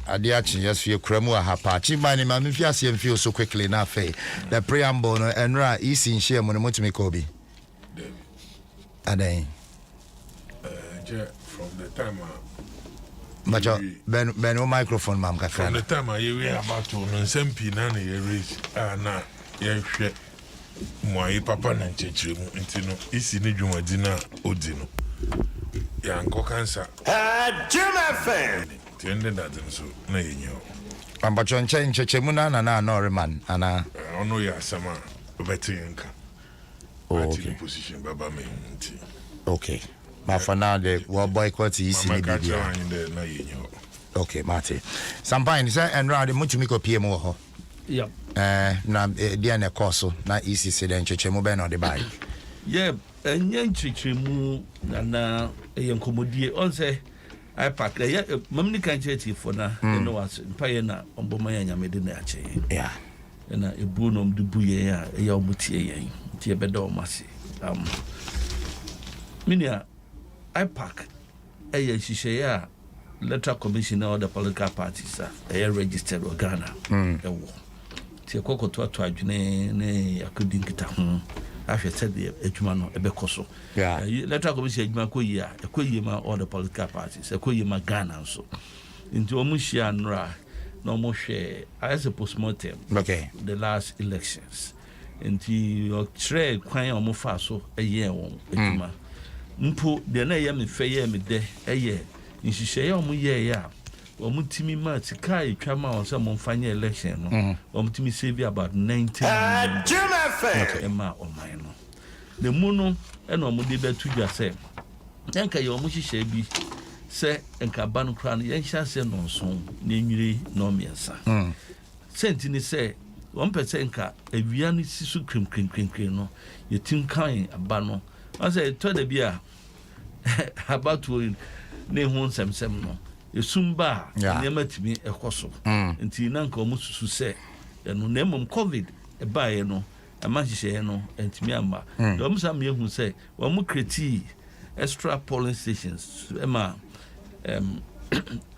Adiachi, yes, you cremu a hapa. Chimani, Mamifia, and feel so quickly na fe. The preamble and ra is in share when to make Kobe. Ade. From the time but Ben microphone, ma'am. From the time I hear about to Nsem Panel raise na ye my papa na nchechemu ntino isi ni dwumadina odino ya nkokansa Adom FM tiende that so na yenyo ambacho nchechemu na no man ana ono ya sama obetinka okay position baba me nti okay but for now the war boycott isi ni bibia na yenyo okay mate sampine say enra de mutumi ko pie mu ho yep na dia na course na isi se de nchechemu be no de bai yeah enye nchechemu na yenkomodie on say I pack mamni kan cheti for na no was paye na omboma ya nyamede na ache yeah na ebu no mdu buye ya omutie yen tie beda o mase minia I pack shishe ya electoral commission or the political parties registered Ghana ewo tie kokoto to adwene ne akodi nkita ho afye said edwuma no ebekoso electoral commission edwuma koyi ma all the political parties koyi ma Ghana so nti omuhia nra na omuhwe as a postmortem the last elections nti okre kwan omufa so won edwuma mpo de na ye me feye me de nhihye ya omuye ya omutimi ma tika etwa ma onse momfanya election no omutimi save about 90 million ema oman no the muno ena omudi betu dwa se enka ye omuhihye bi se enka ba no kra no ye nhya se no nso na enwire no miensa senti ni se one person enka awia no sisu krem no ye tim kan aba no ase to da bia about to ne hu nsem no esumba nema timi ekoso nti na nka omususu se eno na emom covid ebaye no amahihye no ntimi amba de omsam ye hu se wo mu create extra polling stations ema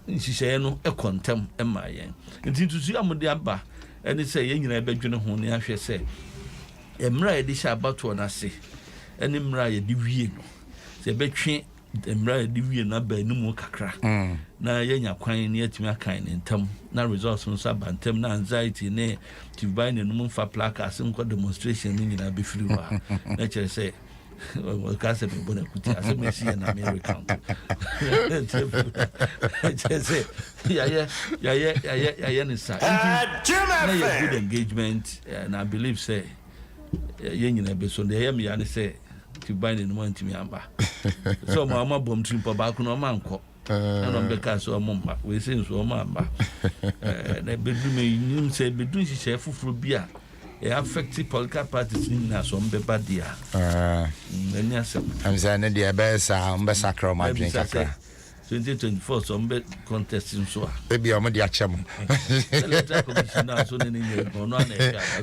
nhihye no ekontem ema yen nti tutu amode aba eni se ye nyina ebedwene ho ne ahwe se emra ye de sha abato na se eni mra ye de wie no se betwe emra de wie na ba nimu kakra na yenya kwan ne atimi akan ne ntam na results no saba ntam na anxiety ne tibai ne num fa placards nko demonstration ni nyina be free wa na chere say o ka se be bona kuti ase me see na America say ya ne sa na ye good engagement and I believe say yenyina be so de yam ya ne say tibai ne num antimi amba so ma bom trimpo ba ku no ma nko na mbeka so omba we say so omba na bedu me nim say bedu hihye fufuro bia e affect political parties ni na so mbeba dia ni asem am say na dia be sa mbesa kra ma dwen kakra 2024 so mbe contest so ebi o mo dia chem electoral commission na so ni no na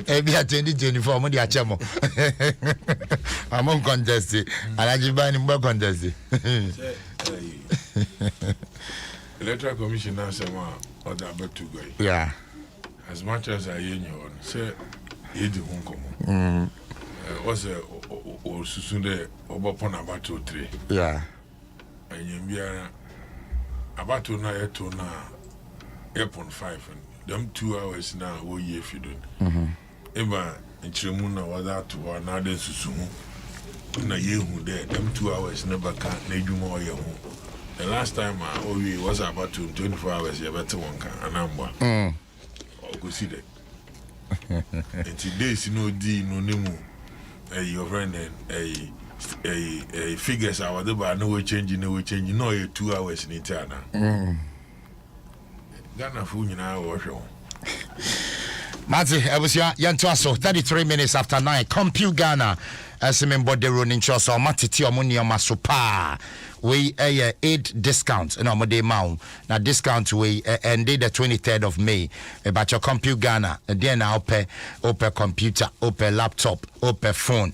ebi 2024 mo dia chem amon contest alajibani mbo contest electoral commission na say ma order about to go yeah as much as I know say yedi hunkomo was a o susunde obopon about 3 yeah anyambia about na yeto na 8.5 them 2 hours now wo ye fidon eba nchiremu na wada to na de susu na yehu there them 2 hours na baka na edwuma oye ho the last time we was about 24 hours you better one can anamba go see that and today no di no nemu your friend and a figures our the bar no change no 2 hours in Ghana Ghana fu nyina wo hwe Mati ebusia yantoaso 33 minutes after 9 compute Ghana asemembo de ronin choso matiti omunio masopa we a aid discount no mo dey ma na discount we ended the 23rd of May about your computer Ghana then na open computer open laptop open phone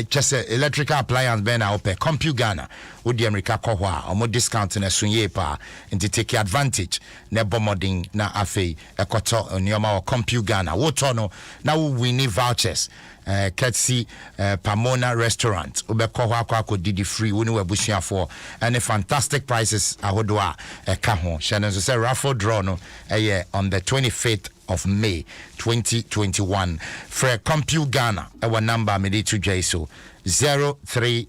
just electrical appliance ben na open computer Ghana wo di America ko ho a mo discount na sunye pa nti take advantage na bomodin na afei ekoto onioma computer Ghana wo to no na wo win vouchers Ketsi Pamona restaurant ubeko ho akwa didi free woni wabusuafo and fantastic prices ahodoa ka ho shana so say raffle draw no on the 25th of May 2021 for Compu Ghana our number me to jaiso 030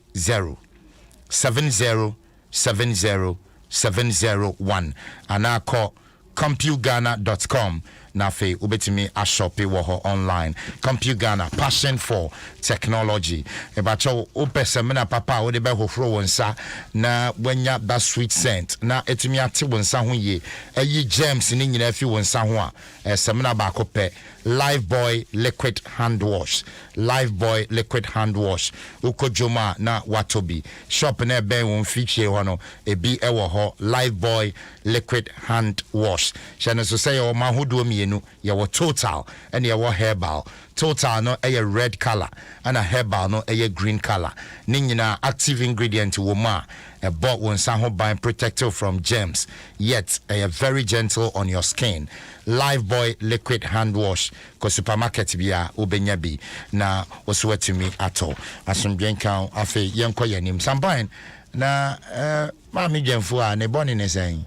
7070701 and I call compugana.com na fe ubetimi a shop wo ho online Compu Ghana passion for technology e ba cho opesemina papa wo de be hofro wonsa na wanya that sweet scent na etimi ate wonsa ho ye ayi gems ni nyina fi wonsa ho a semina ba ko pe Live Boy liquid hand wash ukojoma na watobi shop na be won feature ho no ebi e wo ho Live Boy liquid hand wash shana so say o ma hodo mienu ye wo total and ye wo herbal total no a red color and a herbal no a green color ni nyina active ingredient wo ma a bought one ho by protective from germs yet a very gentle on your skin Live Boy liquid hand wash ko supermarket bia obenya bi na oso to me at all asomdwen kan afi yenko yanim sampan na ma mi gemfo a ne boni ne sen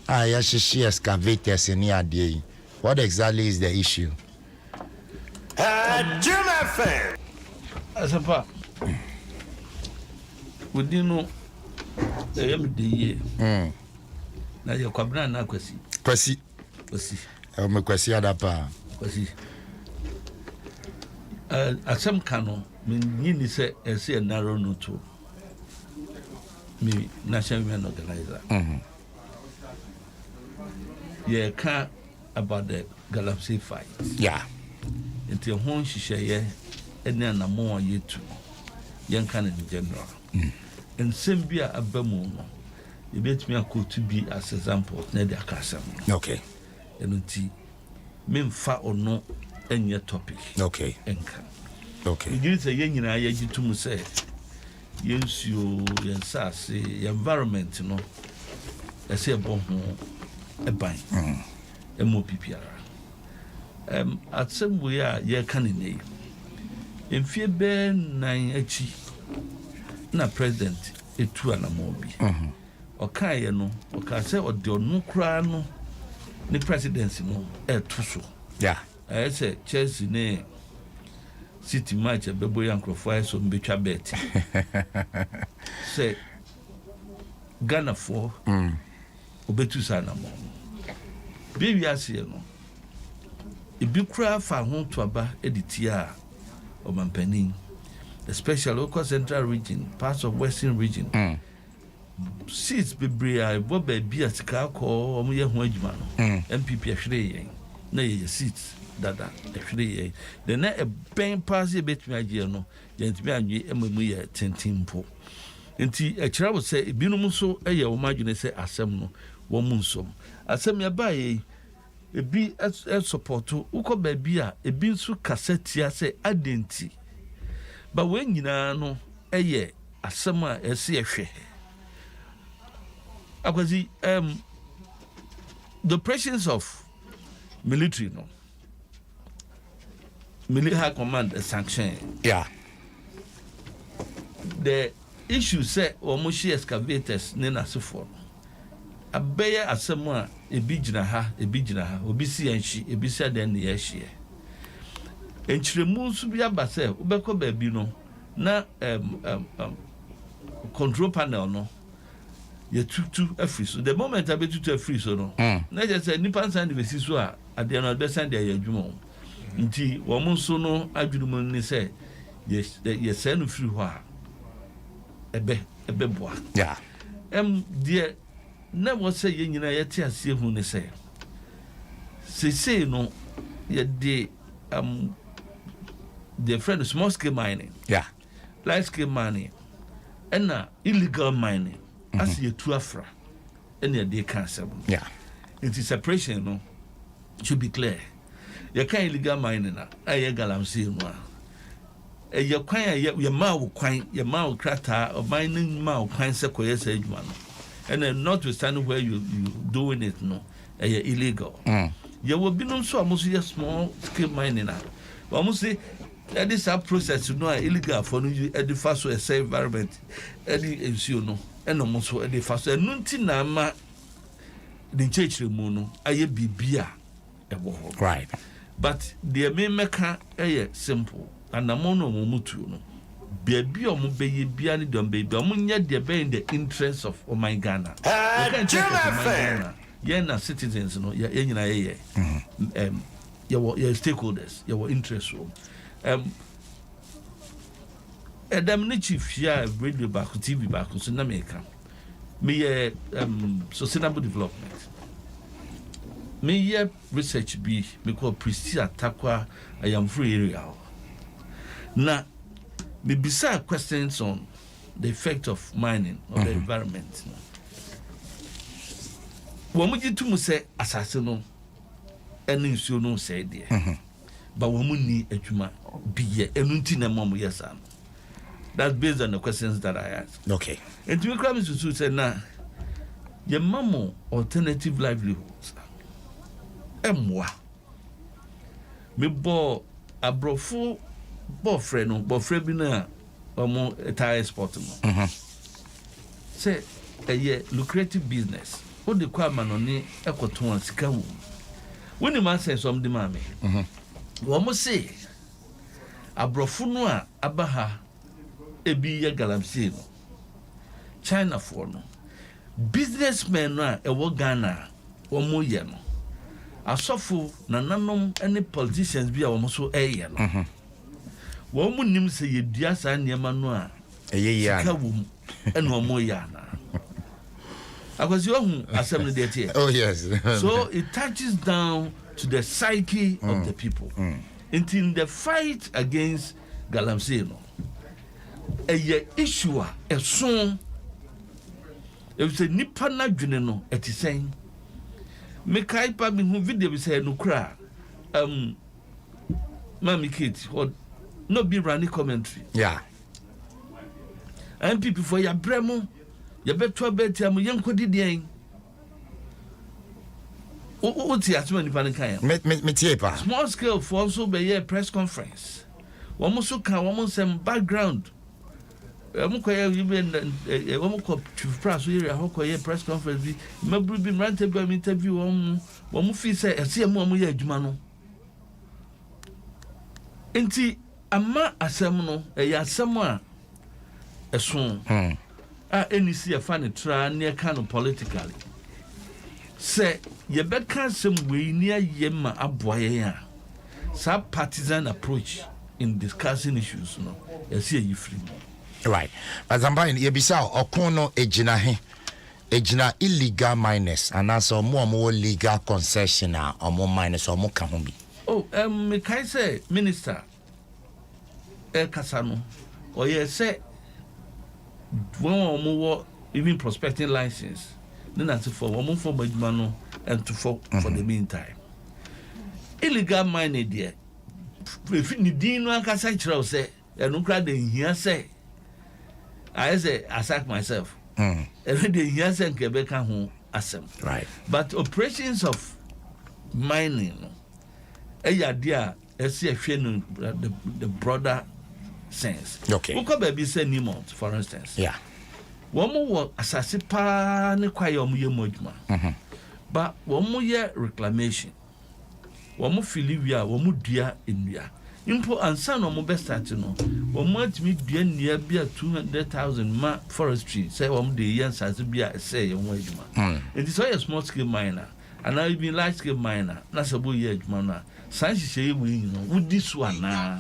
ya shishi excavators ni ade what exactly is the issue Adom FM Asampa wodino yam de ye na ye kwabna na kwasi me kwasi adapa kwasi asam kano me nyini se ese narrow no to me national women organizer ye ka about the Galaxy fight nti ho nhihye ene anamo yetu yenka na general nsem bi a abamu no yebetumi akotu bi as example na dia kasam okay enunti memfa ono enye topic enka okay yiri se yenyina yagitum se yensuo yensase environment no ese ebo ho eban emo pipiara atsem we a ye kanene emfie be nan achi na president etu anamobi okaye no okase ode onu kra no ni presidency no etu so say Chelsea ne City match bebo yankrofo so mbetwa bet say Ghana for obetu sana mo bibi ase no ebi kra fa ho to aba editia o mampanin especially local central region parts of western region seats bibria bo ba bi atika ko omo ye ho adwuma no MPP ahwere yen na ye seats dada ahwere yen de na e ben pass e betumi agye no yentimi anwe emamu ye tentimpo enti e kira wo se ebinum so eye wo madwene se asem no wo mu nsom asem ya ba ye ebi supporto uko ba bi a ebi nso kasetia se adenti ba we nyina no eye asem a ese ehwe akwazi the presence of military no military high command sanction the issue say omoshi excavators ne nasefo abeye asem a ebi gina ha obi si anhyi ebi si adan ne yehye enchiremu nso bi abase ubekọ ba bi no na control panel no ye tutu afri so the moment abetutu afri so no na je say nipa nsan de besi so a ade no be san de ayadwuma nti wo mo nso no adwunumu ni say ye say no free ho a ebe boa de na wo say ye nyina ye te ase hu ni say say no ye de the friend small scale mining large scale mining and illegal mining as ye two afra any day cancer. Yeah. It is separation, no, should be clear. You can't illegal mining, I galamsey, no. Your quine, your mouth quine, your mouth crata, or mining mouth quine sequoias age man. And then notwithstanding where you doing it, no, illegal. You will be no so almost a small scale mining. Almost say that is a process to know illegal for you at the first way, say environment, any no, and almost at the first way. Nuntina ma the church mono, I be beer. Right. But the main maker simple. And the mono mutu no baby or mobile biani don't baby omunya de be in the interest of my Ghana. Yena citizens no ya nyina your stakeholders your interest Adam ni chief ya radio back TV back so na make me sustainable development me research be me call prestige atakwa I am free area. Now, we beside questions on the effect of mining on the environment. When we get to say assassin, any so no say there, but when we need a juma be a untina mom, yes, that's based on the questions that I asked. Okay. And to come to say now, your mamo alternative livelihoods. Moi, me bo abrofo. Boyfriend bi na omo tire sport mo say a lucrative business o de kwa ma no ne ekoton sika wo woni man say some de ma me wo mo say abrofo no a abaha ebi ye galamsey no China for no businessmen no a ewo Ghana wo mo ye no asofo nananom any politicians bi a wo mo so eye no Womu nim se yedua sa niema no a sika wom ene omo ya na akwasi ohun asem no de tie. Oh yes. So it touches down to the psyche of the people. In the fight against galamsey no eye issue a eso if say nipa na dwene no etisen me kai pa me hu video bi say no kra Mami Kate no be running commentary. Yeah. And people for your bremo, your better better, young codidien. What's the assumption in Panicaya? Small scale for also be a press conference. One also can almost some background. Even a woman called press area, how a press conference be maybe be ranted by interview one movie say, I see a moment, Jumano. Enti ama asem no asem a eso any see a funny try near kind of politically say ye beka asem we near yema aboye a sa partisan approach in discussing issues no you see you free right azamba ye bisa okon no ejina illegal miners and also more legal concession or more miners or more ka ho bi. Oh, me kai say minister Kasano or yes say one more even prospecting license then that's for one for Bajmano and to for the meantime illegal mining there if you didn't want to say and no crowd in here say I say I sack myself every day here say Quebec home asem right but operations of mining idea the broader sense. Okay. We could be say Nimont, for instance. Yeah. One more assassin pa ne kwa yomu ye mojuma. But one more year reclamation. One more filivia, one more dear in ya. Impo ansa no mo best start no. One more to me dear near be a 200,000 ma forestry. Say one the year as be a say yon mojuma. It is all a small scale miner. And now even large scale miner. That's a boy ye jumana. Science say we you know with this one na.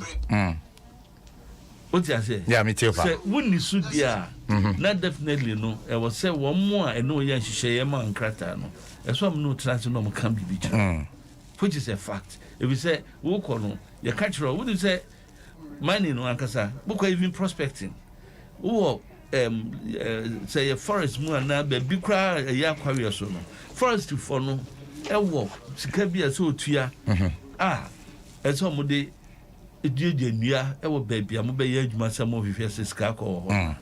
What you say? Yeah, me too. Say when you should dia, not definitely no. I was say one more and no yan she man krata no. That's why I'm not trying to know can be bicha. Which is a fact. If we say we call no, you catch roll. Would you say mining no ankasa? Book even prospecting. Oh, say a forest mu na be bi kra ya kwawe so no forest for no ewo sika bi so otua eso mo de edie nua ewo baabi a mo be ya adwuma sa mo hwehwe sika ko ho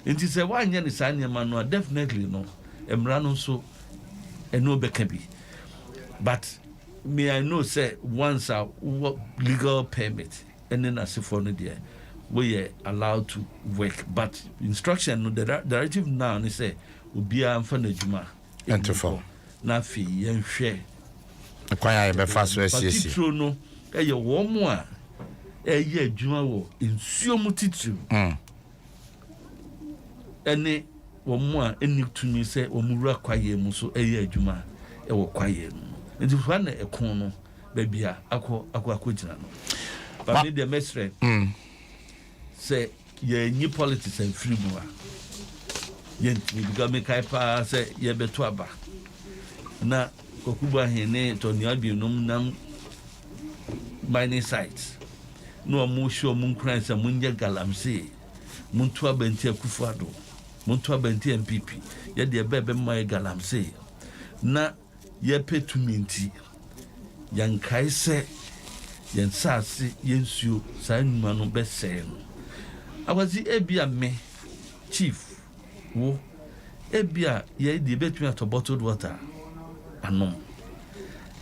enti se wanye ne sa nyama no definitely no emra no so eno be ka bi but me I know say once a legal permit and then as for no there we are allowed to work but instruction no the directive now they say obia amfa na djuma entofo na fi yenhwe kwan ya be fa so asiesi titro no eye wo mo a eye adwuma wo nsuo mu titru ene wo mo a eni tumi say wo mu wura kwaye mu so eye adwuma e wo kwaye mu nti fa na ekon no babia akọ gina no but me the mestre say ye nyi politics and free mu a ye because me kai pa say ye beto aba na kokuba hene to ni abi nom nam mining sites no mo show mun kran say mun ye galamsey mun to abanti akufuado mun to abanti MPP ye de bebe mai galamsey na ye petuminti yankai se yensase yensuo sa numa no bese no awazi ebia me chief wo ebia ye de betumi ato bottled water anom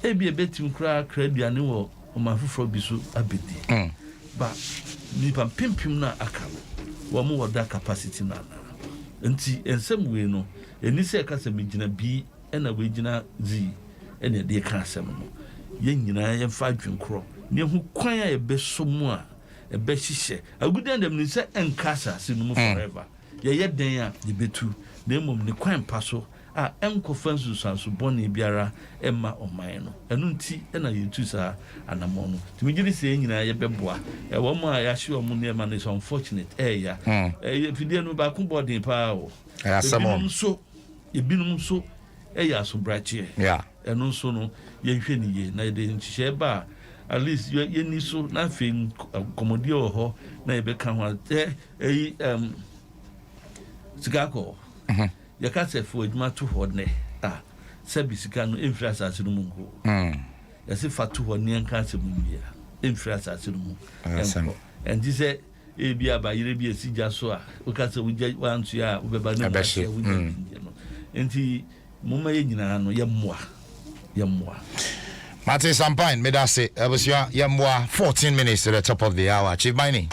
ebia betim kra aduane wo omafufro bi so abedi ba nipa pimpim na aka wo mo woda capacity na nti ensem we no eni se ka se megina bi ena we gina zi ena de ka asem no ye nyina ye fa adwenkro ne hu kwan a ye beso mu a e be hihye agudan dem ni se enkasa se no mu forever ye den a ye betu na emom ne kwan paso a enkofa nsusanso bone biara emma oman no enu nti ena ye tu sa anamo no timi giri se nyina ye beboa e wo mu a ya hye o mu ne ma ne so unfortunate ya fidie no ba ku bodin pa o asamon so ebinum so eya so brache enu so no ye hwe ni ye na de nhye ba at least ye ni so na fe komodi ho na ye be ka ho sigako ye ka se fu adwuma to ho ne sabisika no influence asase no mungo ye se fa to ho ne nka se munbia influence asase no mu and this e bia ba yire bia sija so a o ka se wuje wantu ya obeba ne ba se wuje no enti mumma ye nyina no ye mmoa Mpensenpensenmu me da say abusua ye mmoa 14 minutes to the top of the hour chief mining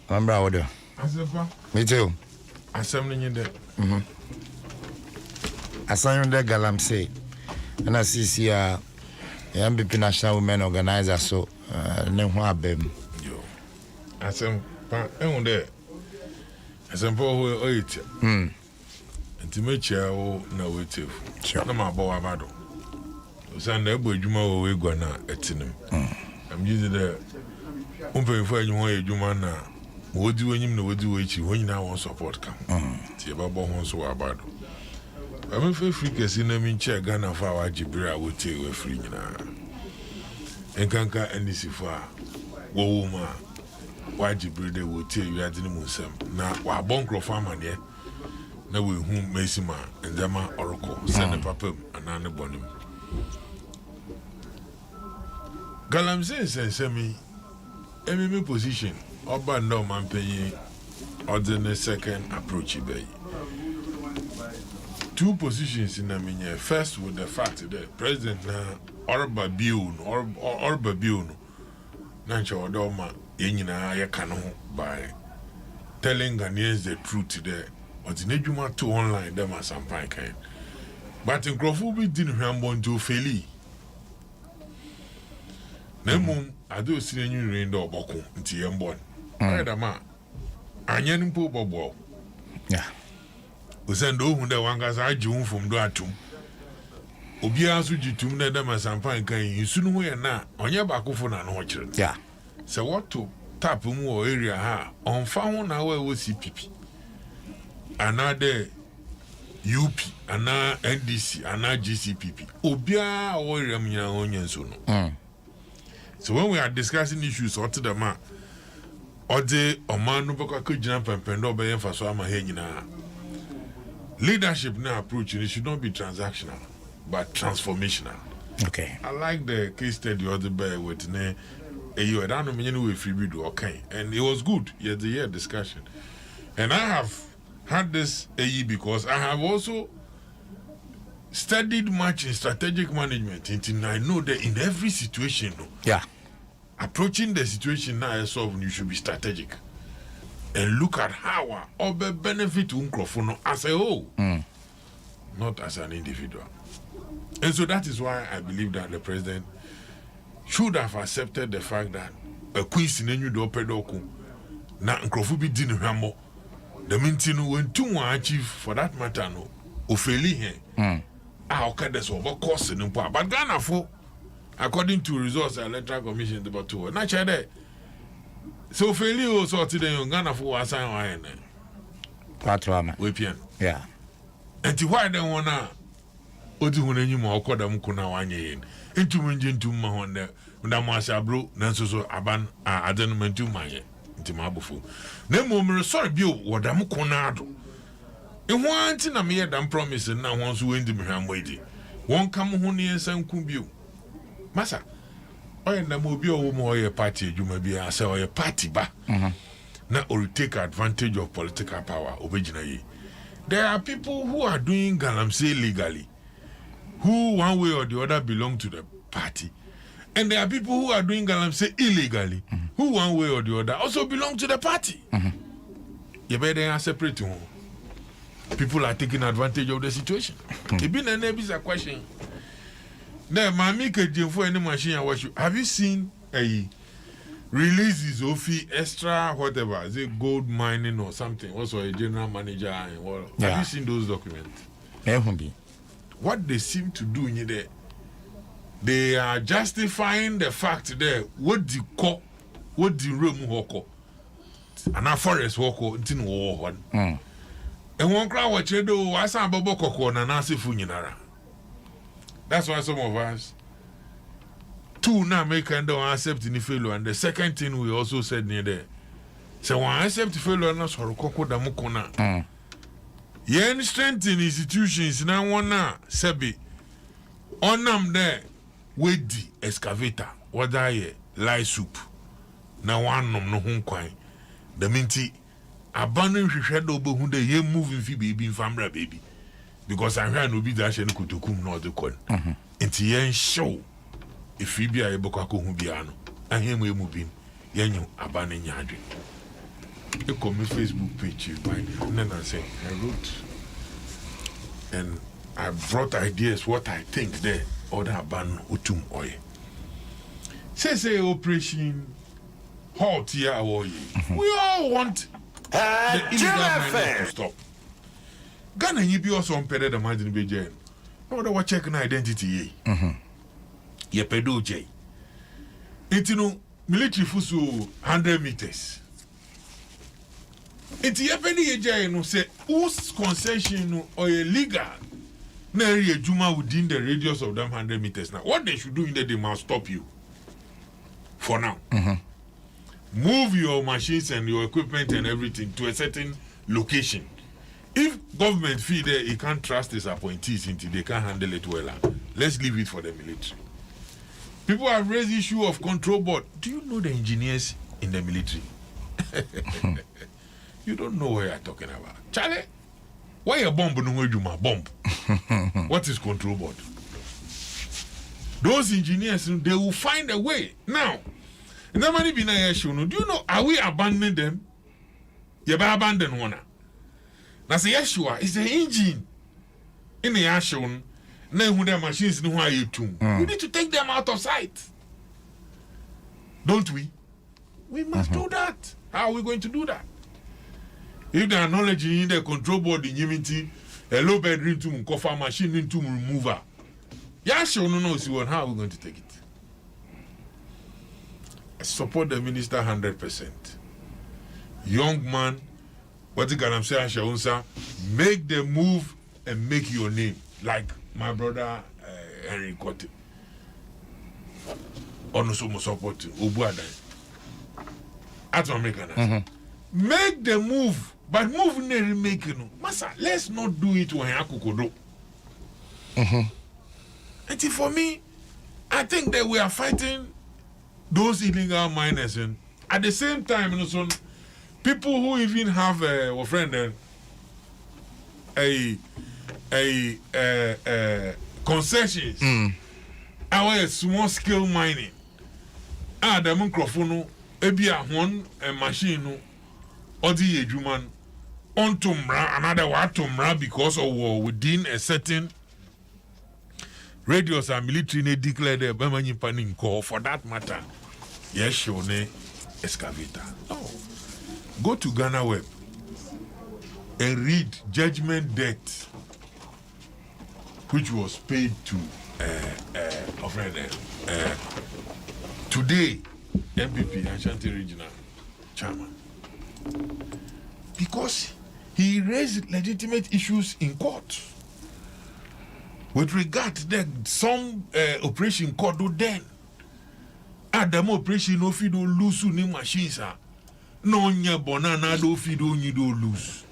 remember order asepa me too asem no nyinde asanyo de galamsey na sisi ya MPP National Women Organizer so ne ho abem yo asem pa ehunde asem po ho oyiti ntimechia wo na wetefu na mabo abado so na ebo adwuma wo we gwa na etinim am using the umpenfo anyu adwuma na wodi wonyim na wodi wechi wonyina won support kam ti babo ho so abado am fe Africa si na min che Ghana fa wa jibira wote we free nyina enkanka anisifu a wo ma wa jibira de wote wiade ni musam na wa bonkrofo amane na we hu mesima ndama oroko send papam anane bonim galamsey sensemi emi position oba no man pay ordinary second approach be two positions in aminye first with the fact that president na orba bill na nche odoma yenyina ya kanu by telling Ghanaians the truth today but in ejuma to online them as some kind but in Crawford didn't remember to faili nemu ado sinenyu rendo oboko nti yembon ma anyen mpo bobo usendo hu de wangasa ajiun fom do atum obi aso jitum na dem asampan kan yisunu ho ye na onye bakofo na no kire se woto tap mu o area ha onfa ho na wa wo CPP another UP ana NDC ana GCPP obia o area mnya onye nso no so when we are discussing issues what the man ode oman no baka ko gina pempendo be yemfa so ama he nyina. Leadership now approach it should not be transactional but transformational. Okay. I like the case study the other day with ne you don't know many way free do okay, and it was good. Yeah, the year discussion, and I have had this AE because I have also studied much in strategic management until I know that in every situation, Yeah. approaching the situation now I solve, you should be strategic and look at how or benefit to as a whole, not as an individual. And so that is why I believe that the president should have accepted the fact that a queen sinenu do pedoku na nkrofu bi di ne hwamo. The meantime when two achieve for that matter no ofeli here. Okay, that's what course in but Ghana for according to results the electoral commission about two. Not there. So failure so today Ghana for assign wine. Patrama. We pian. Yeah. And to why they wanna odi hunenyi ma okoda mkuna wanye into menje ntu ma honde ndamasa bro nanso so aban adan mentu maye ntima abufu na mo sorry bio wodam kona ado ehu anti na me yedam promise na won so wendi me hwamwedi won kam ho ne ensanku bio masa oye na mo bio wo mo oye party adwuma bia ase oye party ba na or take advantage of political power obegina yi. There are people who are doing galamsey legally who one way or the other belong to the party, and there are people who are doing galamsey illegally who one way or the other also belong to the party. You better separate them. People are taking advantage of the situation. It been a question. Now, Mami Kejin for any machine I watch you. Have you seen a releases of extra whatever, is it gold mining or something? Also a general manager and all. Yeah. Have you seen those documents? What they seem to do in there, they are justifying the fact there what the call, what the room hoko, and a forest hoko, tin war one. And one crowd watch you do, I saw Bobo Coco and Nasi Funinara. That's why some of us two now make and don't accept any failure. And the second thing we also said near there. So when I accept failure, not so Coco Damukona. Yen strengthen institutions now one na sebi. Onam there with the excavator. What I lie soup. Now one no home quine. The minty abandon shadow who they ye moving fi baby in family baby. Because I heard no be that she could come no the con. Into yen show if we be a bokako hubiano. And him we moving yen you abandon yadri. You come my Facebook page, you find it. And then I say, I wrote and I brought ideas what I think there other ban utum oil. Say operation halt here or we all want the illegal mining to stop. Ghana you be also on period of margin be jail. No that checking identity ye. Ye pedo J. It you know military fusu 100 meters. It's every year no say whose concession no or illegal na area juma within the radius of them 100 meters. Now what they should do in there, they must stop you for now. Move your machines and your equipment and everything to a certain location. If government feel there he can't trust his appointees until they can't handle it well, let's leave it for the military. People have raised the issue of control board. Do you know the engineers in the military? You don't know what you're talking about. Charlie, why a bomb no where you my bomb? What is control board? Those engineers, they will find a way. Now, nobody be na issue. Do you know, are we abandoning them? You be abandon one. Now say yes, you are. It's the engine in the action. Now who the machines know how you tune. We need to take them out of sight. Don't we? We must do that. How are we going to do that? If they are knowledge in the control board in Yimiti, a low bedroom to cover machine into remover. Yeah, sure, no, see what, how are we going to take it? I support the minister 100%. Young man, what you can say, Shaunsa, make the move and make your name, like my brother Henry Kote. Also, support Ubuada. At American. Make the move, but move never make no. Masa, let's not do it when Akukodo. And for me, I think that we are fighting those illegal miners, and at the same time, you know, some people who even have a friend concessions. Our small scale mining. The microphone, one machine, or the human on Tumra, another one Tumra because of war within a certain radius and military declared the Bemani Panin call for that matter. Yes, sure, excavator. No. Go to Ghana Web and read judgment debt which was paid to today MPP Ashanti Regional Chairman, because he raised legitimate issues in court with regard to that some operation called then Adam operation no fido lose ni machines no nya bonana do fido ni do lose.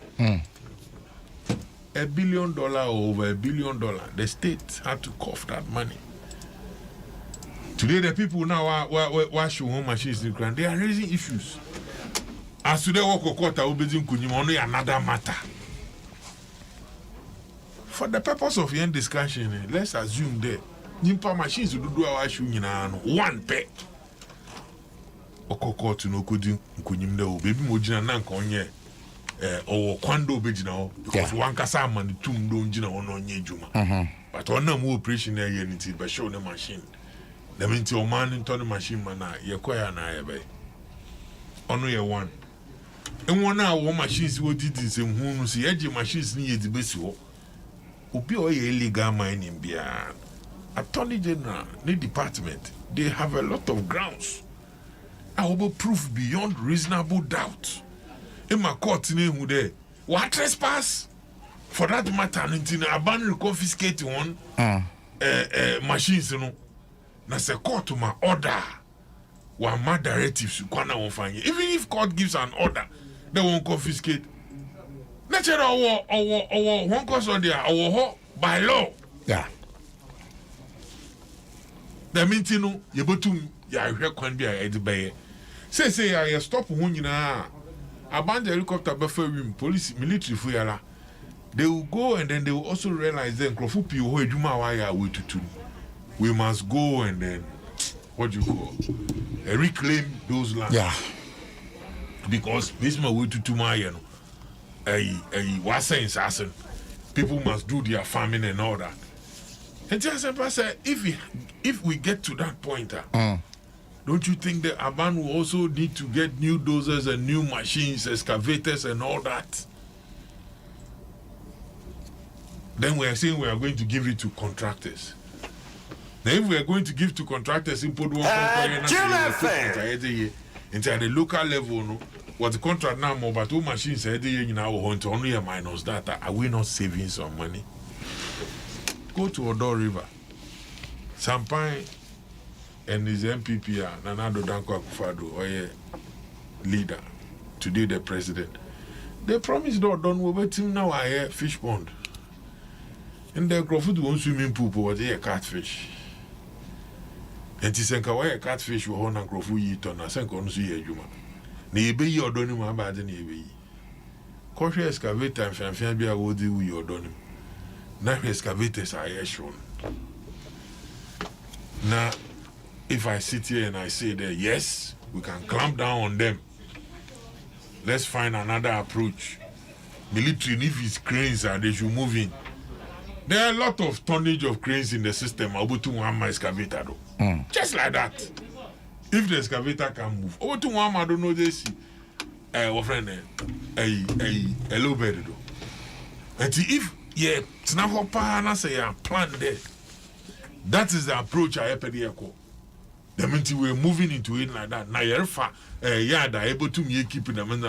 $1 billion or over $1 billion, the state had to cough that money. Today, the people now are showing machines in the ground. They are raising issues. As today, only another matter. For the purpose of your discussion, let's assume that Nimpa machines will do our issue in one pet. Okoko to no kudi nkunyimde baby mojina na nkonye or kwando obejina because one kasa man tum do njina ono nye juma. But ona mu operation na ye nti be show the machine. The minti o man into the machine man na ye koya na ye be. Ono ye one. And one na wo machines wo didi nsem hu no se ye machines ni ye di besi ho. Obi o ye illegal mining bia. Attorney General, the department, they have a lot of grounds. I will prove beyond reasonable doubt. In my court, name there, what trespass? For that matter, until abandon confiscate one machines, you know. Na se court to my order. One my directives you can't find. Even if court gives an order, they won't confiscate. Natural or one cause on there, our by law. Yeah. The mintino, you but to ya can be a bay. Say, I stop when you know. Abandon helicopter buffer room, police, military fuyala. They will go and then they will also realize then Krofupi who Juma wire way to. We must go and then what you call reclaim those lands. Yeah. Because this my way to my a wasa assassin. People must do their farming and all that. And just say if we get to that point, don't you think the Aban will also need to get new dozers and new machines, excavators and all that? Then we are saying we are going to give it to contractors. Now if we are going to give to contractors, import one into the local level, no, what the contract now more but two machines in our home to only a minus data. Are we not saving some money? Go to Odo River. Sampai and his MPP, Nanado Danko Akufado, or leader, today the president. They promised don't over him now I fish pond. And the Crawford won't swimming pool over there catfish. And he said, "Why a catfish will hold and Crawford eat on a sank on see a juma. Neighbor, you're doing my bad and neighbor. Country excavator and Fanfabia will do your donim. Now excavators are shown. Now, if I sit here and I say that yes, we can clamp down on them. Let's find another approach. Military, if it's cranes, they should move in. There are a lot of tonnage of cranes in the system. Over to one excavator, though. Just like that. If the excavator can move, over to one, I don't know this. Our friend, a low bed, though. And if yeah, snap up and say a plan there. That is the approach I have here. The minute we're moving into it like that. Now you're far, yeah, they're able to me keeping the man.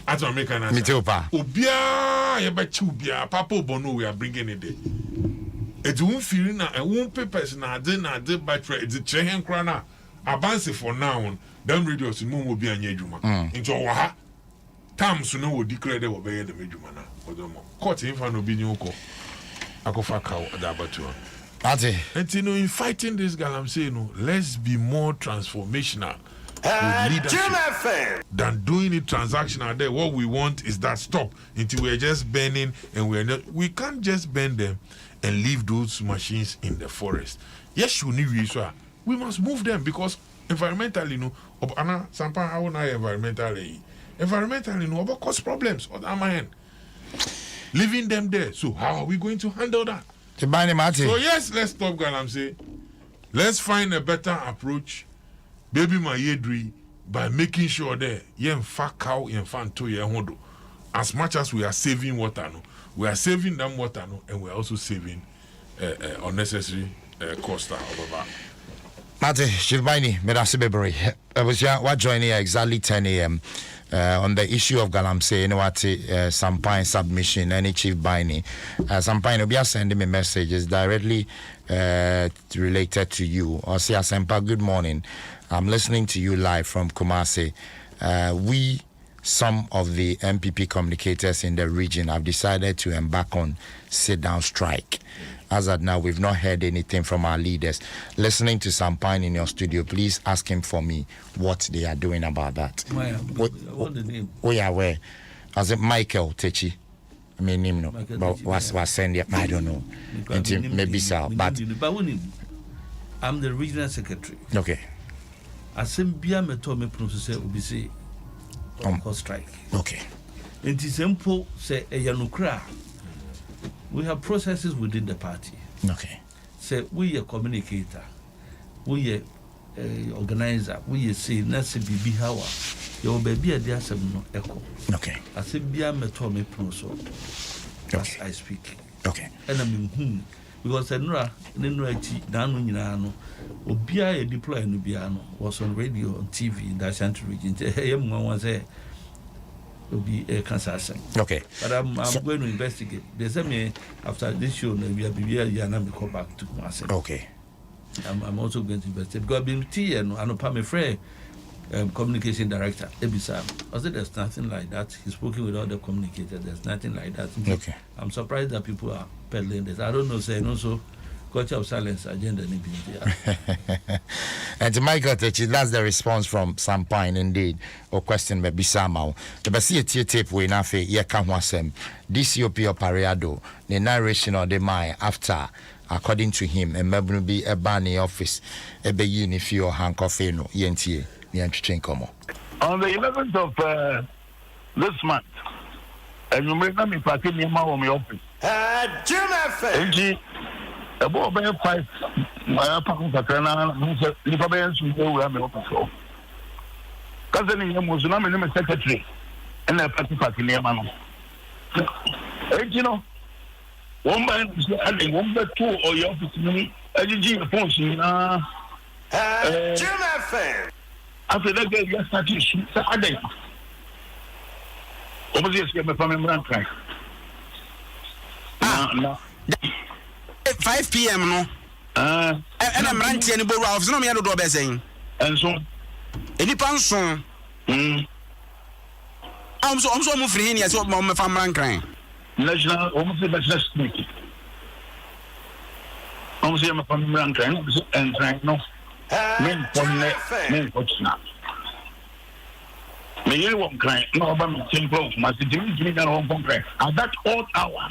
As I make an answer. Obia, you bet you Ubia, Papa Bono, we are bringing it there. It won't feel now, it won't papers now, then I did by trade. It's a chain crana. advance for now them radios no will be anya adwuma into owa tam so no will declare they will be the adwuma na odomo court in fan obi nyoko akofa ka da batu ate and you know in fighting this girl I'm saying no let's be more transformational with leadership than doing it transactional. There what we want is that stop until we're just burning and we can't just burn them and leave those machines in the forest. Yes, we must move them because environmentally, no, environmentally, no, about cause problems on our end. Leaving them there. So how are we going to handle that? So yes, let's stop, girl. I'm saying, let's find a better approach. Baby, my yedri by making sure that yen fa cow yen fan to yen hondo. As much as we are saving water, no, we are saving them water, no, and we are also saving unnecessary cost over that. Mate, Shivbaini, Medasibebri. We're joining exactly 10 a.m. On the issue of Galamsey, Sampine submission, any Chief Baini. Sampine will be sending me messages directly related to you. Or say, Asempa, good morning. I'm listening to you live from Kumasi. We, some of the MPP communicators in the region, have decided to embark on sit-down strike. As of now, we've not heard anything from our leaders. Listening to Sampine in your studio, please ask him for me what they are doing about that. What the name? We are aware. As it Michael Techi. I mean, him no. But was sending, I don't know. Maybe so. But I'm the regional secretary. Okay. Asembia me pronounce obi say on strike. Okay. It is simple say eyanukra. We have processes within the party. Okay. Say we a communicator, we a organizer, we a say nasi bibi hawa. Your baby a dia sem no echo. Okay. Asembia me pronounce. As I speak. Okay. And I mean because Nura chi nanu nyina no obia e deploy no bia no was on radio on TV in that central region em one say obi e cancer. Okay, but I'm going to investigate. They say me after this show no we are na me come back to myself. Okay, I'm also going to investigate because been T and anopa me friend communication director Ebisa. I said there's nothing like that. He's spoken with other communicators. There's nothing like that. Okay. I'm surprised that people are peddling this. I don't know, say also culture of silence agenda. And Michael Techi, that's the response from Sampine indeed. Or question maybe somehow. The Basia tape we na fe ye kamwasem. DCOP or Pariado, the narration of the Mai after. According to him, a mebunu be a bani office, a be unifi or hankofeno, yentie. On the 11th of this month, and you may not be parking in my office. Jim FM. About 5 my Pakana, if I answer you, I'm an officer. Cousin in was nominated secretary and a party near Mano. You know, one man is adding 1 by 2 or your office, and you phone, Jim FM. After that, they just started to shoot the other. Almost get my family rank. 5 p.m. no. And I'm ranting any borrow of no me do be saying. And so any panson. I'm so free here so my family rank. National almost the business meeting. Almost my family rank and rank no. Men what's not. Me you won't cry. No, about me simple. My situation is not home cry. At that odd hour,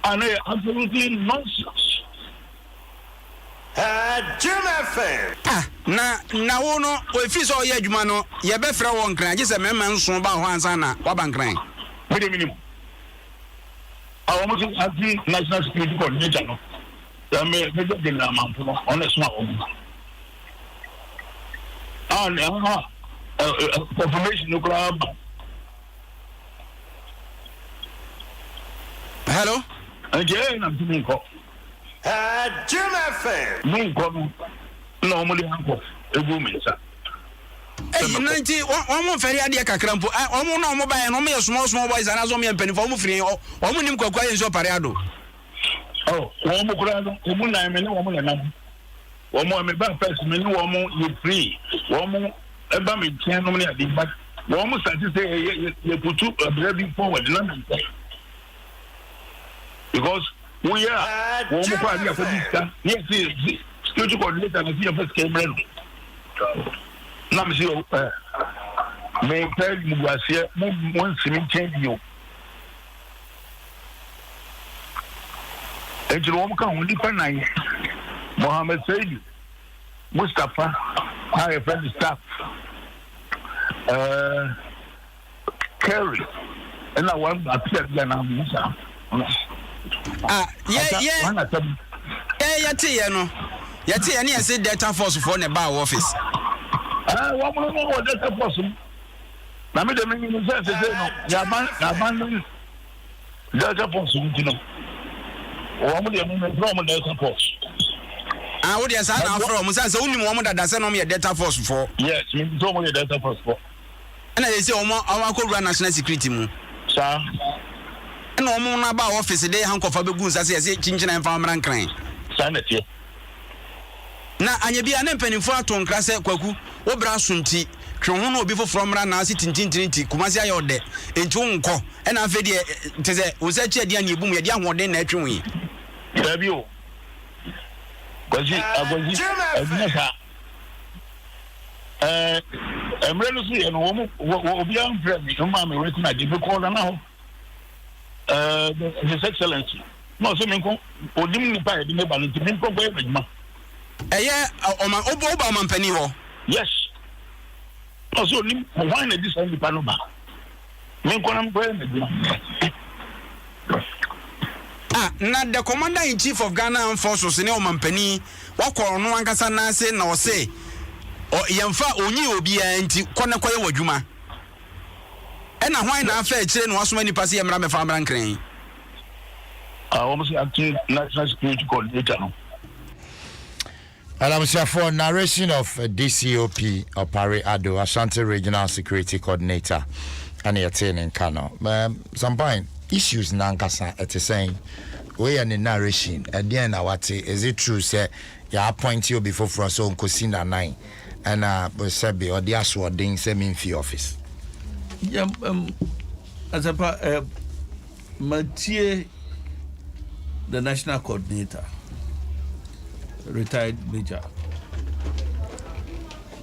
and absolutely nonsense. Jim FM. Na wono we fi so ye adwuma no ye be fra won kran je se memma nso ba ho ansa na wa ban kran. With the minimum. I almost have the national security coordinator. No, I may be the amount on a small. Confirmation no club. Hello? Again, I'm doing call. Jim FM. No come. Normally, uncle. A woman, sir. Hey, 90 one ferry adia kakrampo. Omo na omo ba no me small boys and azo me mpani for omo free omo nim kwakwa enso pareado. Oh, omo kura no omo na me no omo na nam. Womo me ba first me no womo you free. Womo eba me tian no me ade but womo start say you put a baby forward na me. Because we are womo kwa dia for this time. Yes, security coordinator na see first camera. Na me see me tell you was here one simi change you. Eji womo kan woni pa nan. Mohammed Said, Mustafa, my friend staff, Kerry, and I want to accept the name. Yati, and I said data force for the bar office. One more data force. Now, me the meaning is that Yaman data force, you know. One more data force. I would yes, I'm from Musa, only one that doesn't know me a data force for. Yes, you told me a data force for. And I say, I could run national security. Sir, no more about office a day, Uncle Fabigus, as I say, Chinchina and Farmer and Crane. Sanity. Now, and you be an penny for to class at Kwaku, or Brasunti, Crono before from Rana sitting Tintinity, Kumazia or de, and Tunko, and I fed it was a cherry and you boom, young one day naturally. Have you? Because I'm ready to see and woman will be unfriendly. No, mammy, written at the call now. His Excellency. No, something or didn't buy the neighbor to be probably. A year or my Obama penny. Yes. Also, why not this only Panama? Lincoln, not the commander in chief of Ghana Armed Forces in Oman Penny, what no one can say, no say, or Yamfa only will be anti Konakoya Wajuma. And why not fair chain was many passing Ram Farmer and Crane? I almost acting national security coordinator. And I'm sure for narration of DCOP Opare Ado, Ashanti Regional Security Coordinator, and you're in Kano. Some point issues Nankasa at the saying, we are in narration. At the end, is it true, say, you appoint you before for us on Cosina 9 and Sebi or the Aswad Ding semi fee office? Yeah, as a Mathieu, the national coordinator, retired major.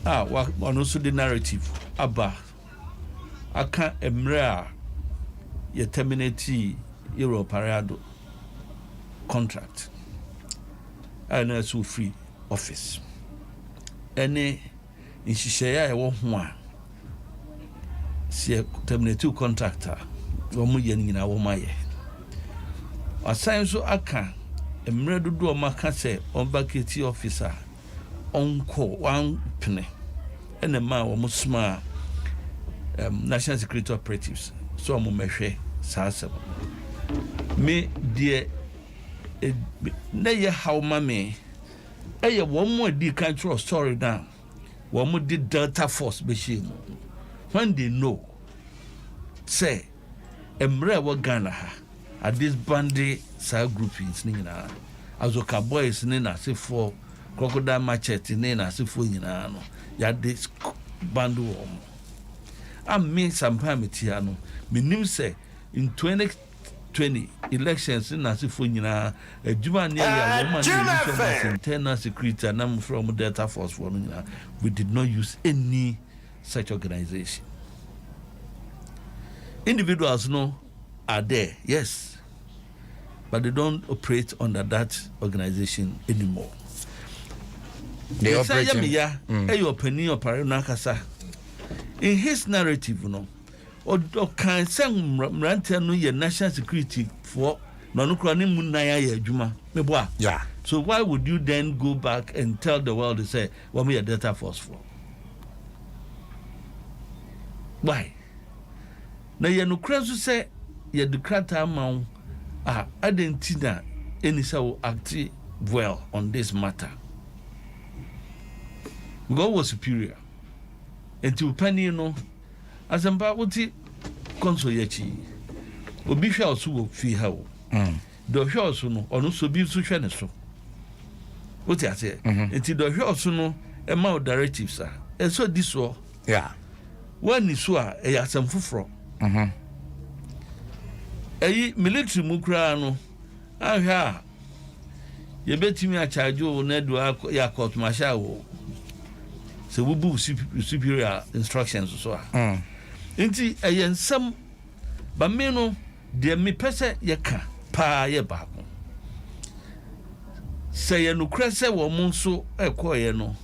One also the narrative. Abba, I can't embrace your terminate Euro Parado contract. And also free office. Any in Shishaya, I want one. See a terminate contractor. One million in our Maya. Assign so I can. Emre do maka say on vacancy officer on call one penny and a man almost small national security operatives so I'm measure sasa me dear how mammy one more control story down one more did Delta Force machine when they know say Emre wa Ghana at this bandy side groupings nina azoka boys nina say for crocodile machete nina say for nyina no ya this band wo am me sometime tiano minim say in 2020 elections nina say for nyina aduma ne ya woman internal security and I'm from Delta Force for nyina we did not use any such organization. Individuals no are there, yes, but they don't operate under that organization anymore. They operate in his narrative, you know, or can send no national security for yeah. So why would you then go back and tell the world to say what we are Delta Force for? Why? Now you no crazy say you declare amount. I didn't think that any will act well on this matter. God was superior. And to penny, you know, as I'm about to console yachi, or be sure to fee how. The house, or no, so be so. What I say? Until the house no amount directives are. And so this war. Yeah. One is so a some fufro. A military mukrano. Aha. You bet me a charge you Nedwa ya court martial. So we do superior instructions so. Inti a yen some bameno de me pese yeka pa ye ba. Say no cresse wo mo nso ekoye no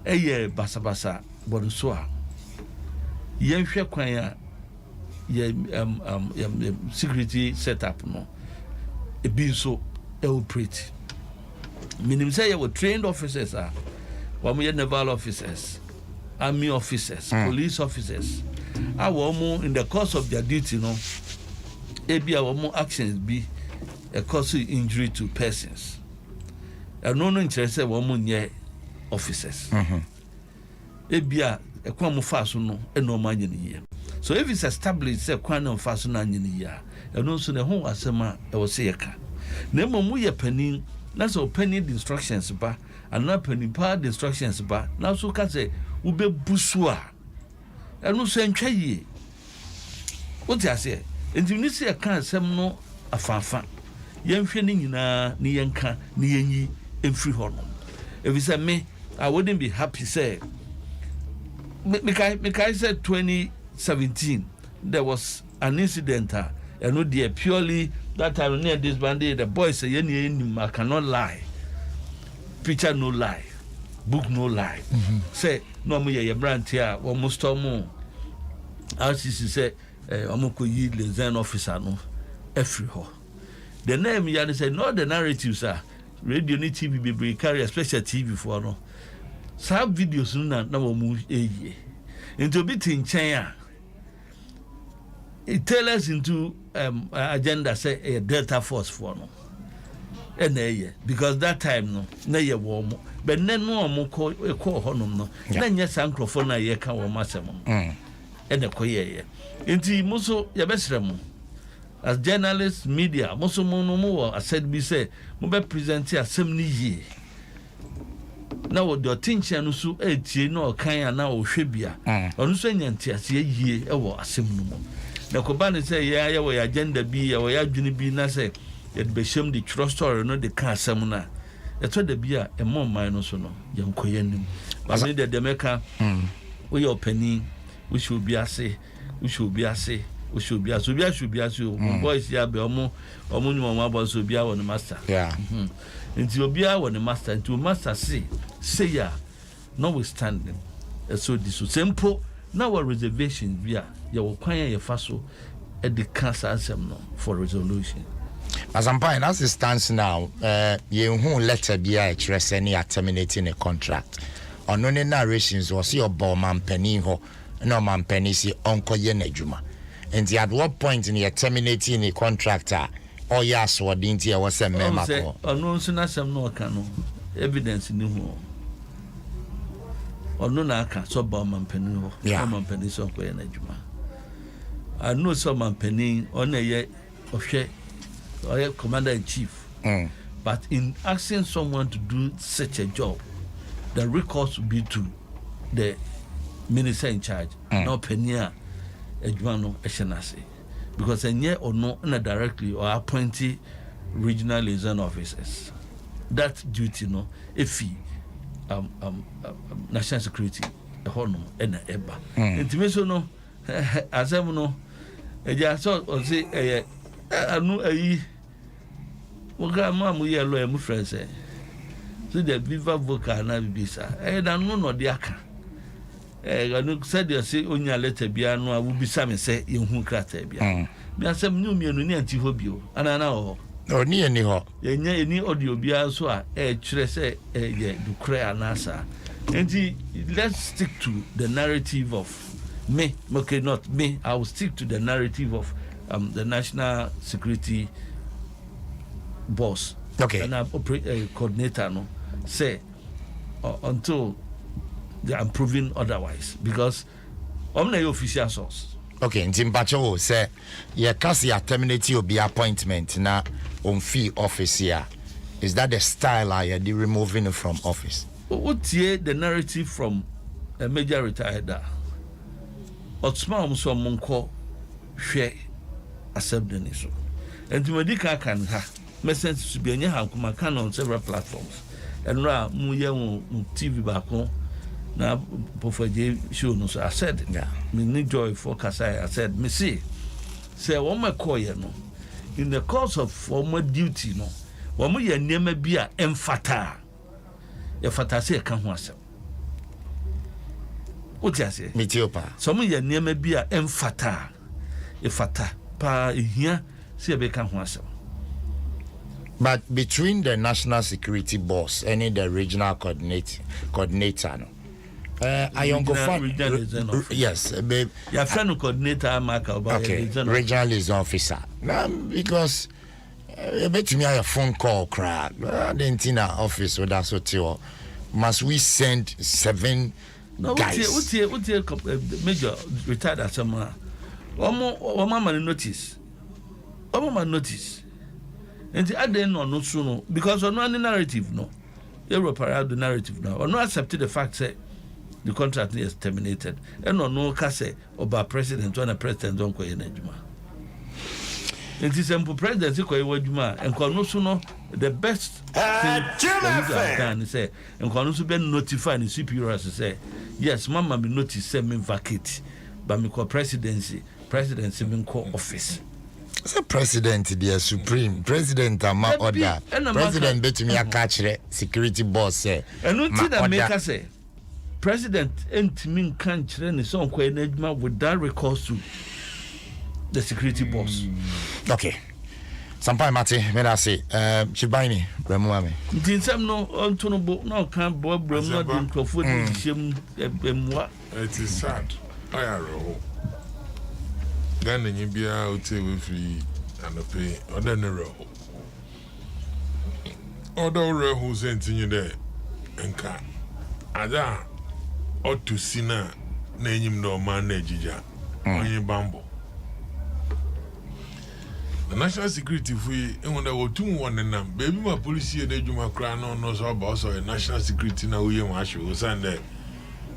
eye basabasa bodo so a yen hwe kwan a ye security setup no e bi so operate minim say you trained officers are wo ye naval officers, army officers, police officers our in the course of their duty no e bi our actions be a cause injury to persons. No interest woman ye officers. Ebia a kwam fast no e no man ye. So if it's established say kwan on fast no anyi ye a no so ne ho asema e wo se yeka. Na momu ye panin na so panin instructions ba and na panin pa instructions ba na so ka say wo be busu a e no so entwa ye. What you say? Enti ni se kan asem no afafa. Yemhwe ni nyina ni yenka ni yenyi free honor. If you say me, I wouldn't be happy. Say, Mikai said 2017 there was an incident. And no dear purely that time near this bandit, the boy say, I cannot lie. Preacher no lie, book no lie. Say no me your brand here. Almost more. As she said, Omoko yi le Zen officer no every ho. The name you say no the narratives are. Radio ni TV be carry a special TV for no. Some videos na mo eye. Into bit in China. It tell us into agenda say a Delta Force for no. Because that time no na ye wo mo. But no mo call honum no. Na nya sankrofo na ye ka wo masem. Ene koye. Inti muso ya besrem. As journalists, media, most I said we say, we present here some ye. Now the attention so no kind now shebia. On so ye assembly. The Kobani say, yeah, we agenda be or ya juni be na say, it be shame the trust story, not the car semina. That's what the beer a more minus or no, young Koyanim. But I the America, we are penny, we should be a say, we should be as you boys ya be omo nyuma boys so bia won master nti obia won master nti master say ya notwithstanding so this simple now our reservation bia ya wo kwan ya fa so e de cancer asem no for resolution as I'm fine as it stands now ye hu letter bia e kire se ne terminating a contract on no narrations was your man penny ho no man penny si onko ye na adwuma. And at what point in your terminating a contractor or yes, what didn't you was a memo? Or no, some no cano evidence in the or no, I can't so bomb and penny, man penny so quay and edgema. I know some man penny on a year of share or commander in chief, but in asking someone to do such a job, the recourse would be to the minister in charge, no penny. Edwano Eshenase because a year or no directly or appointee regional liaison officers. That duty no if national security a honor and a eba. Intimation no azemuno a jaso or say a no a Wagama yellow and friends say. So the viva vocal na bisa. I don't know the aka. I said you say on your letter biano I will be some say in who crate bia. Me some new me no anti hobio. Ana na ho. No ni ani ho. Ye nya ni audio bia so a kire say ye do cry anasa. Enti let's stick to the narrative of me. Okay, not me. I will stick to the narrative of the national security boss. Okay. And coordinator no say until they are proven otherwise because I'm not official source. Okay, Ntimpacho say ye kasi ya terminate obi appointment na on fee office here Is that the style I are removing it from office? What's the narrative from a major retired? Otsma so monko hwe accept the niso. And to medika can ha message to be anya hankuma can on several platforms. And ra mu ye TV back on na pofaje show no so I said me need joy for Kasai. I said me see say one my call you no in the course of former duty no one mo ye niema bi a emfata ye fata say kan ho asem what you say Mitiopa some ye niema bi a emfata e fata pa ehia say be kan ho asem. But between the national security boss and the regional coordinator no yes, babe. Your friend coordinator Mark about regional liaison officer. Because bet me a phone call crowd. The Intina office with us hotel. Must we send 7 guys? What's major retired as someone? One man notice. Notice. And the other no sooner because on one narrative no. Europe around the narrative now. Or not accepted the fact that the contract is terminated. And no case about president when a president don't go in Ejuma. It is simple president who go Ejuma and no sooner the best thing done is say and no be notified the superiors to say yes, mama be notice send me vacate but me call presidency been call office. So president the supreme president ama order president bet me a catch security boss say and no thing that make us say president ntimi kan kire ne so nkwa enadwuma without recourse to the security boss. Okay. Sampai mate me da say Chibaini bremu ame. Dinsem no onto no bo no kan bo bremu no de ntofo de hiem emwa. It is sad. Ayaro. Then you be out we free and pay other no. Other who sent you there enka. Ada otu sina na enyim no man na ejija onye bambo. The national security free and when wotum one nam baby my police e dey juma kra no so about so national security na we wan show send there.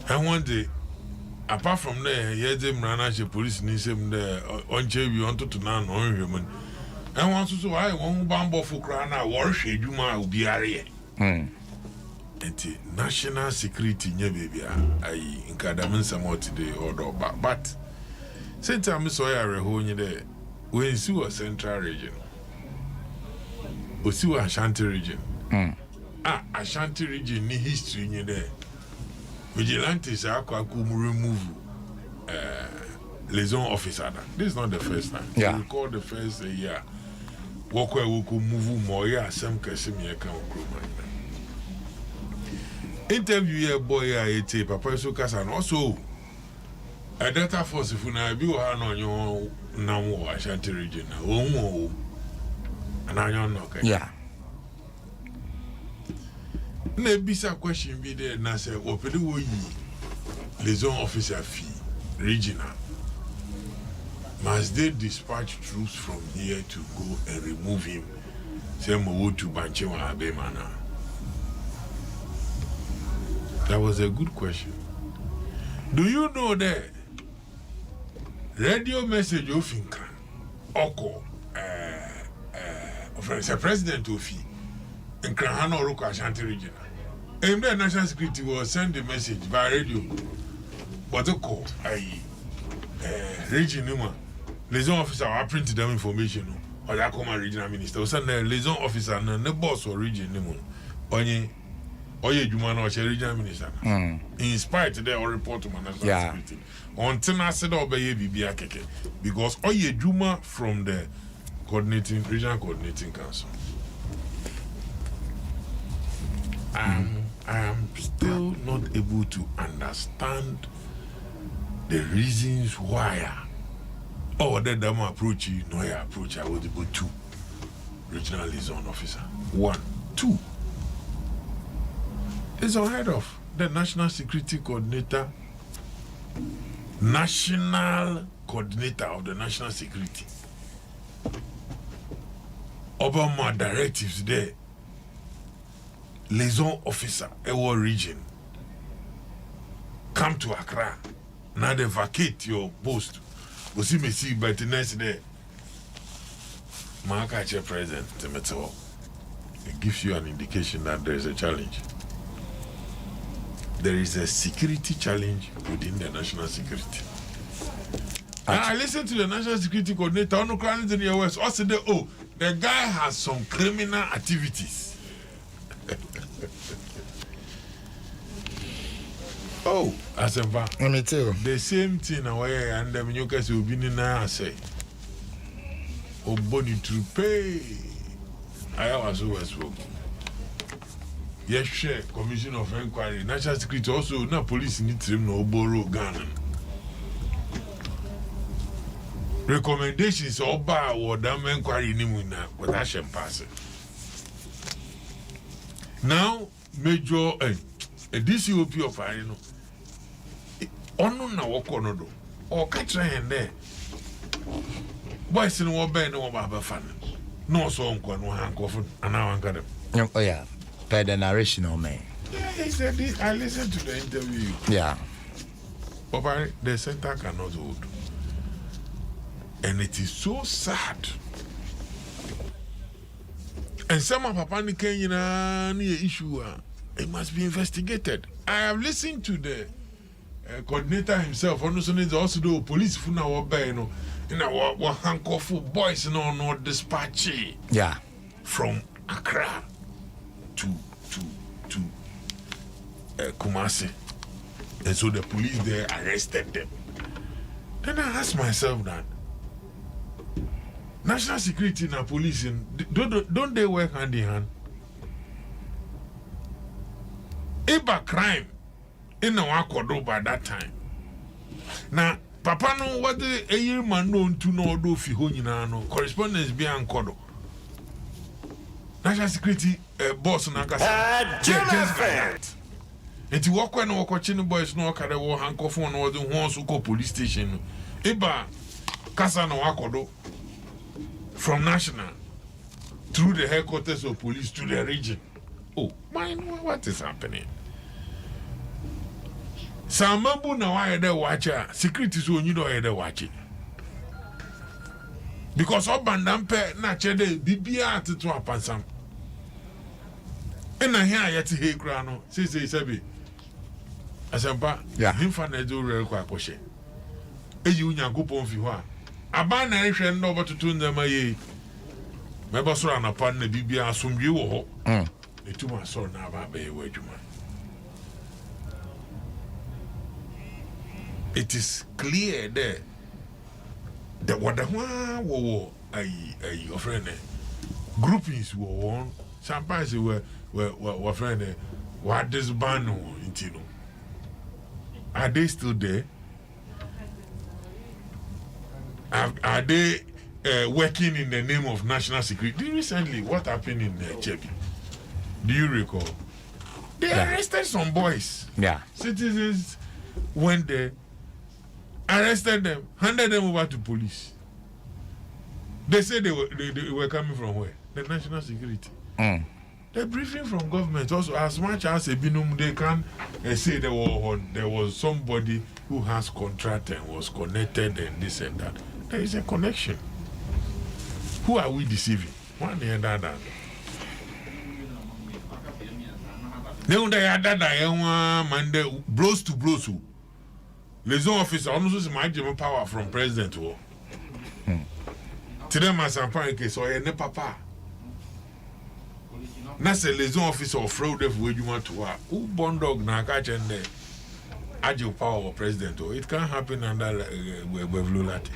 And one day apart from there ye dey mrana she police ni sem there onche bi on to na no hwem. And one so I won bambo for kra na war hwe juma obi are. Enti national security nye baby ai Adom Nsem today order but since I'm so reho nye there we see a central region we see Ashanti region Ashanti region ni history nye there vigilantes akwaku remove liaison officer. This is not the first time. Yeah. We recall the first year wokwa woku move more ya asem kese me kan okroma. Interview here boy I take papa so kasa no so a data force funa bi wa no nyo na wo Ashanti region na wo na nyo no okay. Yeah. Na bisa question bi there na say opede wo yi liaison officer fee regional must they dispatch troops from here to go and remove him say mo wo to banche wa abema na. That was a good question. Do you know that radio message of Finkan Oko the president of in Krahano Roko Ashanti region? And the national security will send the message by radio. What to call region liaison officer will print them information or that come regional minister. Will send the liaison officer and the boss or region only. Oye Jumano regional minister. In spite of their report to national security. Until I said obey Bibia Keke. Because Oye Juma from the regional coordinating council. I am still not able to understand the reasons why that them approach you, no approach I was able to regional liaison officer. 1, 2. Is unheard of. The national security coordinator, national coordinator of the national security. Obama directives there. liaison officer our region come to Accra. Now they vacate your post. Go see me see by the next day. Makache president Temeto. It gives you an indication that there is a challenge. There is a security challenge within the national security. And I listened to the national security coordinator on the in the US. Also, the guy has some criminal activities. Oh, Asempa. Me too. The same thing away and the Minukas will be in now say. Oh, Bonnie to pay. I was always spoken. Yes, share commission of inquiry. National security also no police need him no borrow gun. Recommendations or bar or damn inquiry nimuna but that shall pass it. Now, Major a DCOP of Arino. Onu na wako no do. O katra hende. Boys in one bed no baba fan. No so unko no handcuff and now anka them. Oh yeah. Per the narration of me. Yeah, he said this. I listened to the interview. Yeah. But the center cannot hold. And it is so sad. And some of Papa Kenya issue, it must be investigated. I have listened to the coordinator himself. Also, the police funa wabe, you know, wa handcuff boys, no dispatch. Yeah. From Accra to Kumasi, and so the police there arrested them. Then I asked myself that national security and police don't they work hand in hand? Eba crime in the Wakodo by that time. Now, Papa no what the year man known to know do Fihonina no correspondence be Kodo. National security boss Nankasa. Just that. And to walk when watching boys no kada wo handcuff on or the ones who call police station. Eba Kasa no Wakodo from national through the headquarters of police to the region. Oh, man, what is happening? Samambu na why they watch security so you know they watch it. Because Obandampe na chede bibia to apansam. And I hear yet he grano, say, Asempa, yeah, him for the do real quackoshe. A union coupon fiwa. A banner no but to tune them a ye. Maybe so an upon the bibia assume you ho. The two my son now about bay where you man. It is clear there that what the one war your friend groupings were on. Sometimes were friend what this band intino. Are they still there? Are they working in the name of national security? Recently, what happened in Chebi? Do you recall? They arrested some boys. Yeah. Citizens went there, arrested them, handed them over to police. They said they were coming from where? The national security. The briefing from government also, as much as a binum, they can say there was somebody who has contract and was connected and this and that. There is a connection. Who are we deceiving? One and that. They blows to blows. Liaison officer almost imagine power from president. Today, my son, so I ne papa. That's a liaison officer of fraud if you want to work. Who bondog na catch and agile power of president? It can't happen under Wevlulati.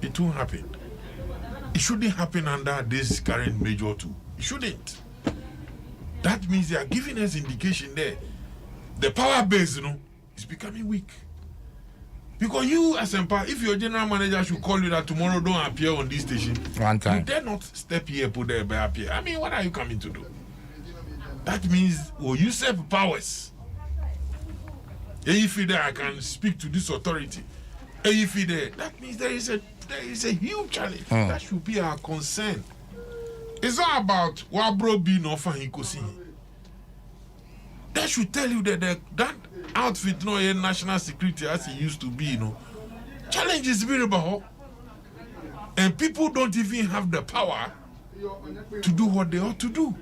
It won't happen. It shouldn't happen under this current major too. It shouldn't. That means they are giving us indication there. The power base, is becoming weak. Because you, as if your general manager should call you that tomorrow don't appear on this station, one time, you dare not step here, put there, by appear. I mean, what are you coming to do? That means, usurp powers. If I can speak to this authority, that means there is a huge challenge. That should be our concern. It's not about what bro being offered he could see. That should tell you that that outfit no national security as it used to be, you know. Challenge is variable. And people don't even have the power to do what they ought to do.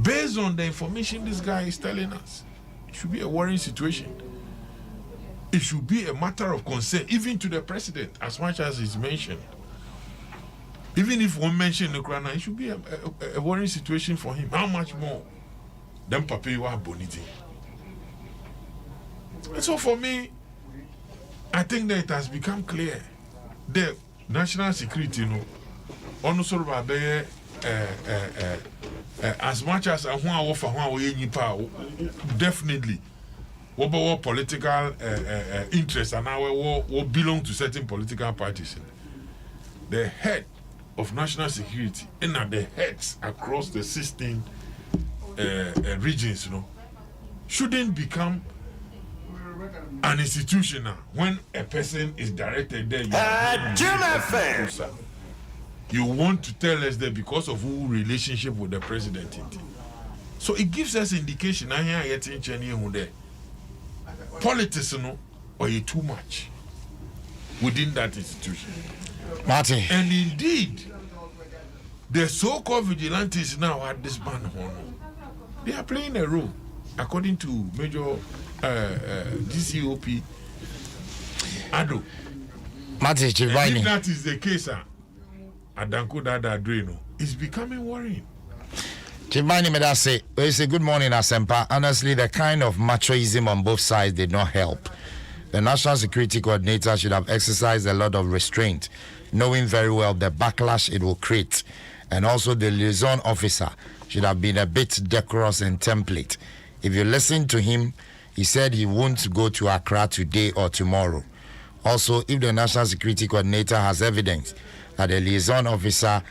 Based on the information this guy is telling us, it should be a worrying situation. It should be a matter of concern, even to the president, as much as is mentioned. Even if one mentioned Ukraine, it should be a worrying situation for him. How much more than Papiwa Boniti? So for me, I think that it has become clear the national security, you know, also as much as definitely what political interests and now what belong to certain political parties. The head of national security and the heads across the 16 regions, you know, shouldn't become an institution now. When a person is directed there, you want to tell us that because of who relationship with the president. So it gives us indication. Politics, you know, or you too much within that institution. Marty. And indeed, the so-called vigilantes now at this band, they are playing a role, according to Major DCOP Adom. Marty, if that is the case, Adanko Dada Adreno is becoming worrying. Chibani Medase, we say good morning, Asempa. Honestly, the kind of machoism on both sides did not help. The National Security Coordinator should have exercised a lot of restraint, knowing very well the backlash it will create. And also the liaison officer should have been a bit decorous and template. If you listen to him, he said he won't go to Accra today or tomorrow. Also, if the National Security Coordinator has evidence that the liaison officer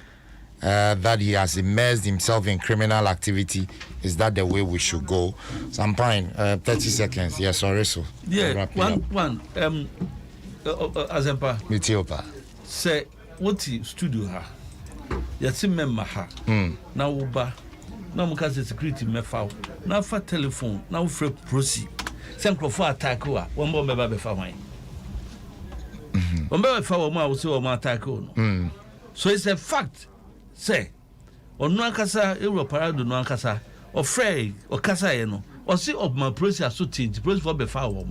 that he has immersed himself in criminal activity, is that the way we should go? Sampine, 30 seconds. Yes, sorry, so. Yeah, one. Azempa. Mitiopa. Say, what is studio ha? Yasi memma ha. Na uba. Na mukaze security mefa. Na fa telephone. Na ufre prosi. Senkro for attack wa. Wambo meba befa wine. Wambo befa wama usi wama attack no. So it's a fact. Say, on no akasa euro parado no akasa or frey or kasa no or see of my process so change process for befa wo.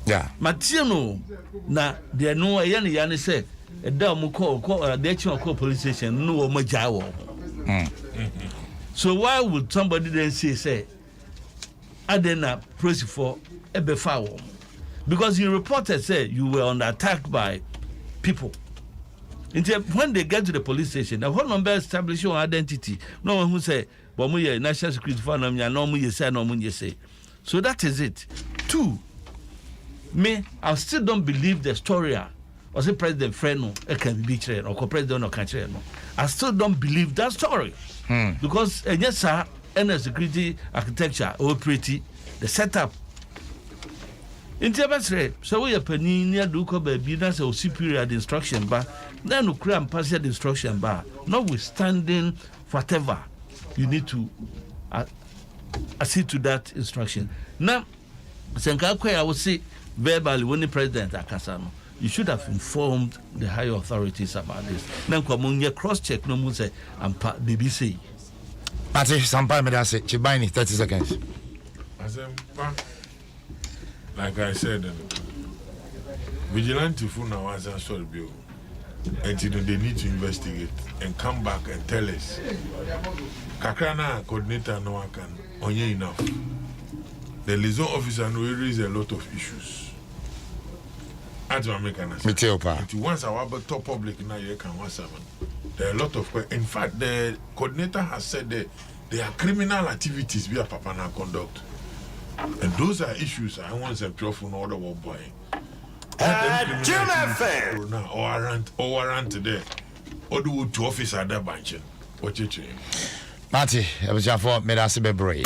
Yeah. Matino na there no yani say e da mu call the action call police station no wo maja wo. So why would somebody then say adena process for e befa wo? Because you reported say you were under attack by people. When they get to the police station, the whole number establish your identity. No one who say, "But we national security for no mu say." So that is it. Two, me, I still don't believe the story. Or say President Freno can be betrayed or President or country. I still don't believe that story because yes, sir, any security architecture or pretty the setup. In Tiabasre, so we are penny near Duco baby, that's a superior instruction bar. Then you create partial instruction bar, notwithstanding whatever you need to accede to that instruction. Now, Senkakwe, I would say verbally when the president Akasano, you should have informed the higher authorities about this. Now, come cross check no more say BBC. Pati Sampai Medase, Chibani, 30 seconds. Like I said, vigilante for now was a story bill. And they need to investigate and come back and tell us. Kakrana coordinator no one can only enough. The liaison officer no raise a lot of issues. As American, once our top public now you can want seven. There are a lot of. In fact, the coordinator has said that there are criminal activities via Papana conduct. And those are issues I want to pure for order one boy. Jim FM. Or around today. Or do to office at that bunch. What you saying? Marty, I was your fault, made us be brave.